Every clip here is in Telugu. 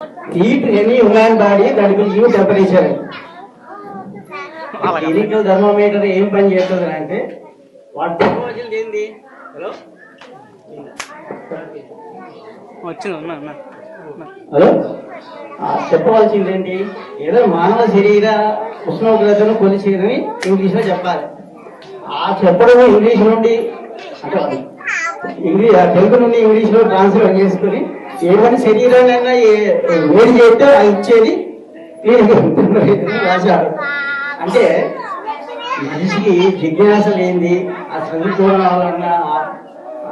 Heat any human body that will give temperature. Clinical thermometer ఏం పని చేస్తుంది అంటే వాట్ టెక్నాలజీ ఏంది హలో హలో చెప్పవలసింది ఏంటి ఏదో మానవ శరీర ఉష్ణోగ్రతను కొలిచేదని ఇంగ్లీష్లో చెప్పాలి. ఆ చెప్పడం ఇంగ్లీష్ నుండి అంటే తెలుగు నుండి ఇంగ్లీష్లో ట్రాన్స్లేట్ చేసుకుని ఏమైనా శరీరాన్ని వేడి చేస్తే అది ఇచ్చేది రాశాడు. అంటే మనిషికి జిజ్ఞాస లేనిది ఆ చదువుకోవడం వలన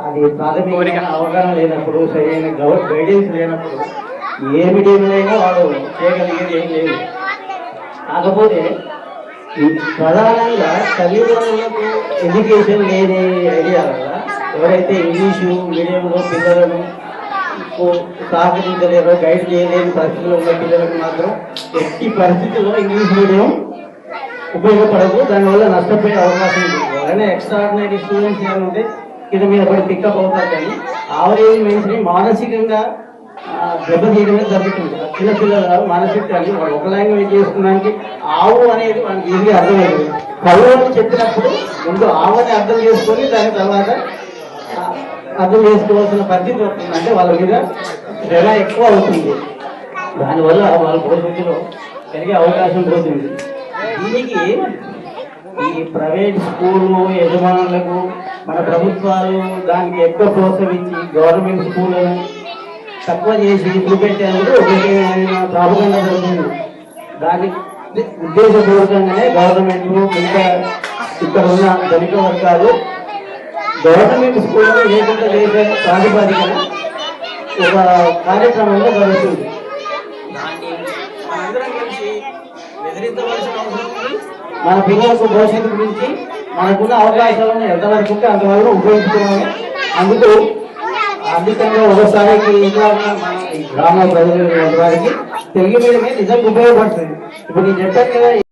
అది ప్రాథమిక అవగాహన లేనప్పుడు సరైన గైడెన్స్ లేనప్పుడు ఏ మీడియంలో వాడు చేయగలిగేది ఏం లేదు. కాకపోతే ప్రధానంగా తల్లిదండ్రులకు ఎడ్యుకేషన్ లేని ఐడియా వల్ల ఎవరైతే ఇంగ్లీషు మీడియంలో పిల్లలను సహకరించలేరో గైడ్ చేయలేని పరిస్థితుల్లో ఉన్న పిల్లలకు మాత్రం ఎట్టి పరిస్థితుల్లో ఇంగ్లీష్ మీడియం ఉపయోగపడదు. దానివల్ల నష్టపోయే అవకాశం ఉంది. అలానే ఎక్స్ట్రాడినరీ స్టూడెంట్స్ ఏమంటే కింద మీద పడి పికప్ అవుతారు, కానీ ఆవరేజ్ మనిషిని మానసికంగా దెబ్బతీయడమే జరుగుతుంది. చిన్నపిల్లలు మానసికాన్ని వాళ్ళు ఒక లాంగ్వేజ్ చేసుకున్నానికి ఆవు అనేది మనకి ఈజీగా అర్థమవుతుంది. కళ్ళు అని చెప్పినప్పుడు ముందు ఆవుని అర్థం చేసుకొని దాని తర్వాత అర్థం చేసుకోవాల్సిన పరిస్థితి వస్తుంది. అంటే వాళ్ళ మీద శ్రమ ఎక్కువ అవుతుంది. దానివల్ల వాళ్ళ భవిష్యత్తులో పెరిగే అవకాశం పోతుంది. దీనికి ఈ ప్రైవేట్ స్కూళ్ళు యజమానులకు మన ప్రభుత్వాలు దానికి ఎక్కువ ప్రోత్సహించి గవర్నమెంట్ స్కూళ్ళను తక్కువ చేసి చూపెట్టేందుకు ఒకటైన ప్రాముఖ్యంగా జరుగుతుంది. దాని ఉద్దేశపూర్వకంగానే గవర్నమెంట్ ఇంకా ఇక్కడ ఉన్న ధనిక వర్గాలు గవర్నమెంట్ స్కూళ్ళను లేకుండా చేసే ప్రాతిపదికన ఒక కార్యక్రమంలో జరుగుతుంది. మన పిల్లలకు భవిష్యత్తు గురించి మనకున్న అవకాశాలను ఎంతవరకు ఉంటే అంతవరకు ఉపయోగించుకోవాలి. అందుకు ఆర్థికంగా ఒకసారికి గ్రామ ప్రజలు వారికి తెలుగు మీదనే నిజంగా ఉపయోగపడుతుంది. ఇప్పుడు నేను చెప్పాను కదా.